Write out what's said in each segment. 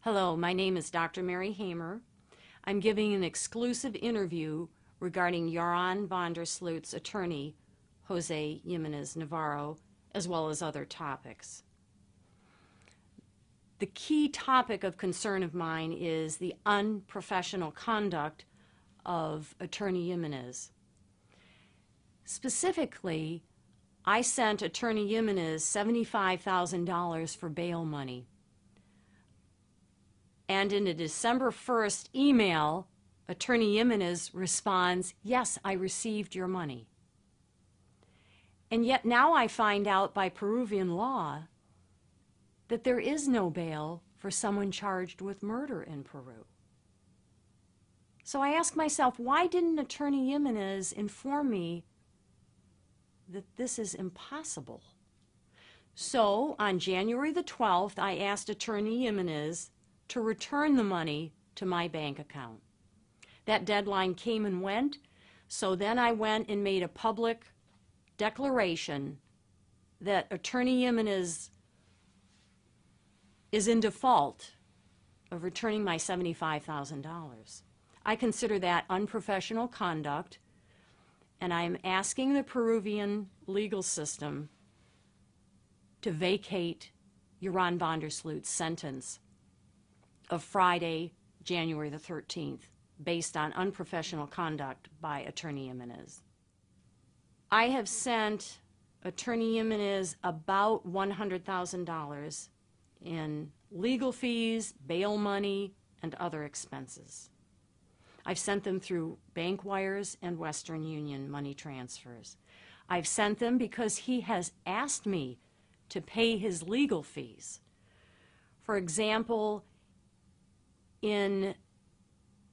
Hello, my name is Dr. Mary Hamer. I'm giving an exclusive interview regarding Joran van der Sloot's attorney, Jose Jimenez Navarro, as well as other topics. The key topic of concern of mine is the unprofessional conduct of Attorney Jimenez. Specifically, I sent Attorney Jimenez $75,000 for bail money. And in a December 1st email, Attorney Jimenez responds, "Yes, I received your money." And yet now I find out by Peruvian law that there is no bail for someone charged with murder in Peru. So I ask myself, why didn't Attorney Jimenez inform me that this is impossible? So on January the 12th, I asked Attorney Jimenez to return the money to my bank account. That deadline came and went, so then I went and made a public declaration that Attorney Jimenez is in default of returning my $75,000. I consider that unprofessional conduct, and I'm asking the Peruvian legal system to vacate Joran van der Sloot's sentence of Friday, January the 13th, based on unprofessional conduct by Attorney Jimenez. I have sent Attorney Jimenez about $100,000 in legal fees, bail money, and other expenses. I've sent them through bank wires and Western Union money transfers. I've sent them because he has asked me to pay his legal fees. For example, in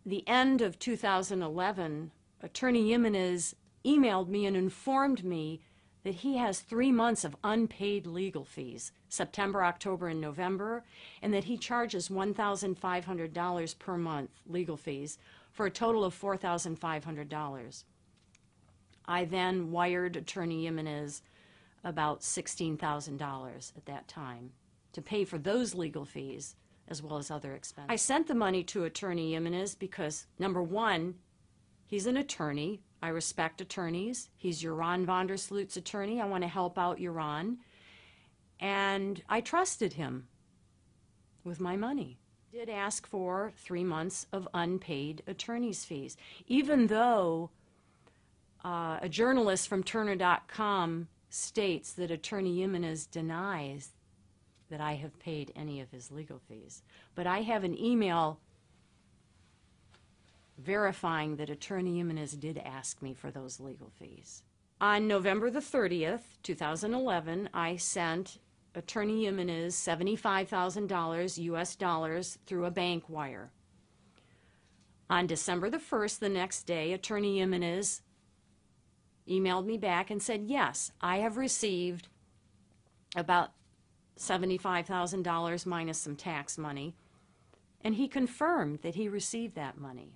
the end of 2011, Attorney Jimenez emailed me and informed me that he has 3 months of unpaid legal fees, September, October, and November, and that he charges $1,500 per month legal fees for a total of $4,500. I then wired Attorney Jimenez about $16,000 at that time to pay for those legal fees as well as other expenses. I sent the money to Attorney Jimenez because, number one, he's an attorney. I respect attorneys. He's Joran van der Sloot's attorney. I want to help out Joran. And I trusted him with my money. I did ask for 3 months of unpaid attorney's fees, even though a journalist from Turner.com states that Attorney Jimenez denies that I have paid any of his legal fees. But I have an email verifying that Attorney Jimenez did ask me for those legal fees. On November the 30th, 2011, I sent Attorney Jimenez $75,000 US dollars through a bank wire. On December the 1st, the next day, Attorney Jimenez emailed me back and said, yes, I have received about $75,000 minus some tax money, and he confirmed that he received that money.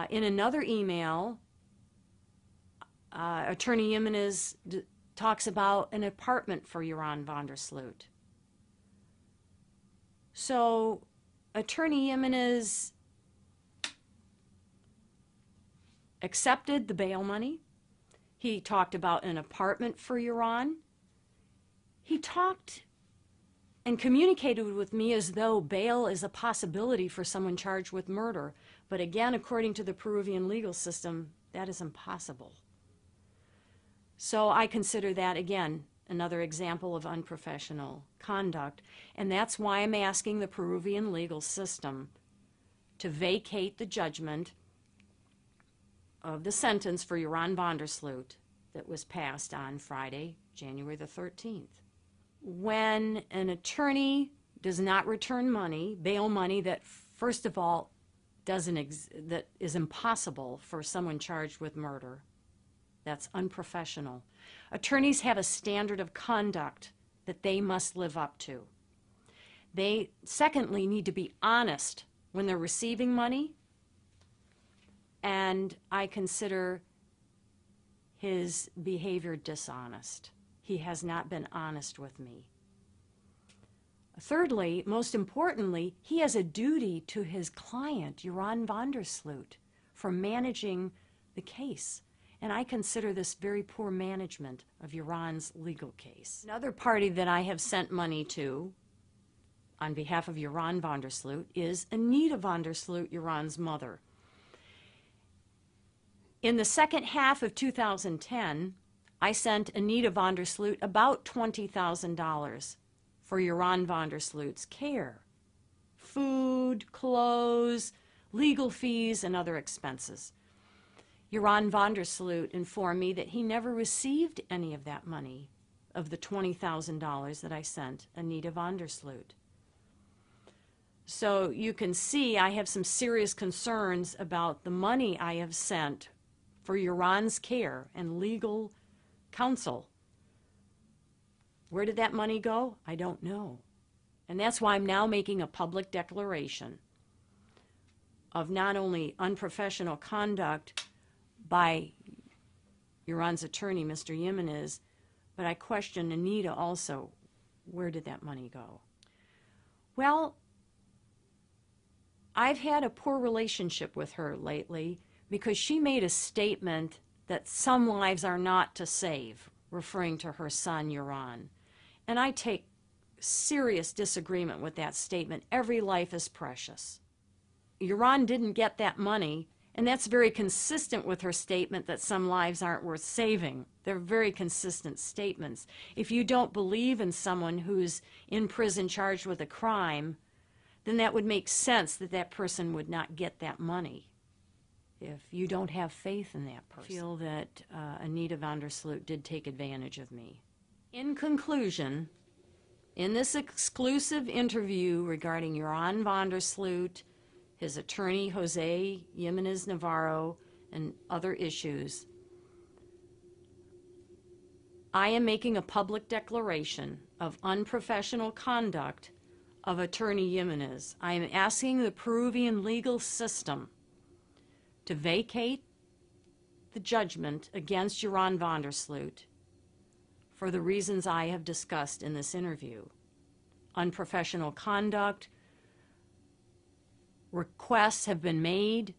In another email, Attorney Jimenez talks about an apartment for Joran van der Sloot. So Attorney Jimenez accepted the bail money. He talked about an apartment for Joran. He talked and communicated with me as though bail is a possibility for someone charged with murder. But again, according to the Peruvian legal system, that is impossible. So I consider that, again, another example of unprofessional conduct. And that's why I'm asking the Peruvian legal system to vacate the judgment of the sentence for Joran van der Sloot that was passed on Friday, January the 13th. When an attorney does not return money, bail money that, first of all, that is impossible for someone charged with murder, that's unprofessional. Attorneys have a standard of conduct that they must live up to. They, secondly, need to be honest when they're receiving money, and I consider his behavior dishonest. He has not been honest with me. Thirdly, most importantly, he has a duty to his client, Joran van der Sloot, for managing the case. And I consider this very poor management of Joran's legal case. Another party that I have sent money to on behalf of Joran van der Sloot is Anita van der Sloot, Joran's mother. In the second half of 2010, I sent Anita van der Sloot about $20,000 for Joran van der Sloot's care, food, clothes, legal fees, and other expenses. Joran van der Sloot informed me that he never received any of that money, of the $20,000 that I sent Anita van der Sloot. So you can see I have some serious concerns about the money I have sent for Joran's care and legal counsel. Where did that money go? I don't know. And that's why I'm now making a public declaration of not only unprofessional conduct by Joran's attorney, Mr. Jimenez, but I question Anita also. Where did that money go? Well, I've had a poor relationship with her lately because she made a statement that some lives are not to save, referring to her son, Joran. And I take serious disagreement with that statement. Every life is precious. Joran didn't get that money, and that's very consistent with her statement that some lives aren't worth saving. They're very consistent statements. If you don't believe in someone who's in prison charged with a crime, then that would make sense that that person would not get that money. If you don't have faith in that person. I feel that Anita van der Sloot did take advantage of me. In conclusion, in this exclusive interview regarding Joran van der Sloot, his attorney Jose Jimenez Navarro, and other issues, I am making a public declaration of unprofessional conduct of attorney Jimenez. I am asking the Peruvian legal system to vacate the judgment against Joran van der Sloot for the reasons I have discussed in this interview. Unprofessional conduct, requests have been made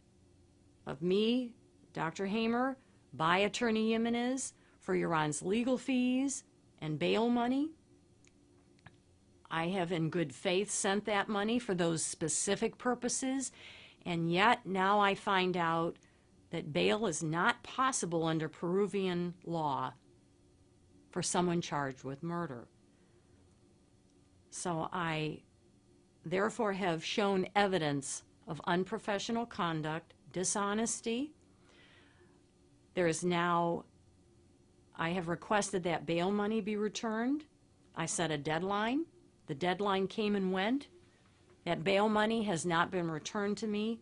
of me, Dr. Hamer, by attorney Jimenez for Joran's legal fees and bail money. I have in good faith sent that money for those specific purposes, and yet now I find out that bail is not possible under Peruvian law for someone charged with murder. So I therefore have shown evidence of unprofessional conduct, dishonesty. There is now, I have requested that bail money be returned. I set a deadline. The deadline came and went. That bail money has not been returned to me.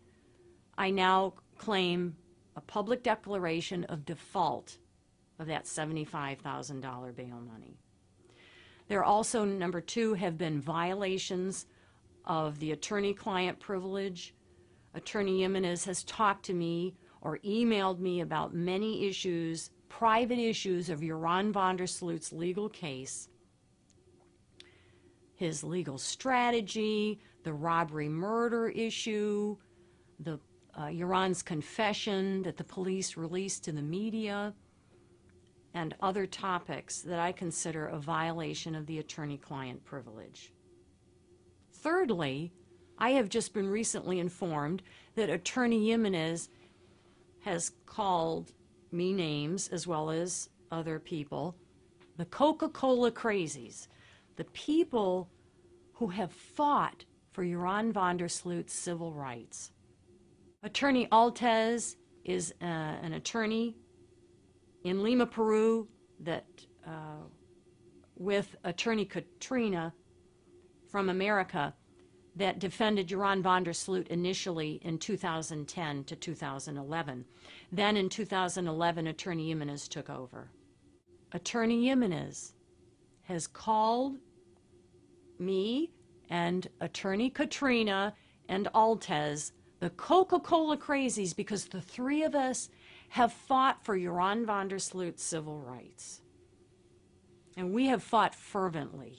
I now claim a public declaration of default of that $75,000 bail money. There also, number two, have been violations of the attorney-client privilege. Attorney Jimenez has talked to me or emailed me about many issues, private issues of Joran van der Sloot's legal case, his legal strategy, the robbery-murder issue, the Joran's confession that the police released to the media, and other topics that I consider a violation of the attorney-client privilege. Thirdly, I have just been recently informed that attorney Jimenez has called me names, as well as other people, the Coca-Cola crazies, the people who have fought for Joran van der Sloot's civil rights. Attorney Altez is an attorney in Lima, Peru, that with attorney Katrina from America, that defended Joran van der Sloot initially in 2010 to 2011. Then in 2011, attorney Jimenez took over. Attorney Jimenez has called me and attorney Katrina and Altez the Coca-Cola crazies because the three of us have fought for Joran van der Sloot's civil rights. And we have fought fervently.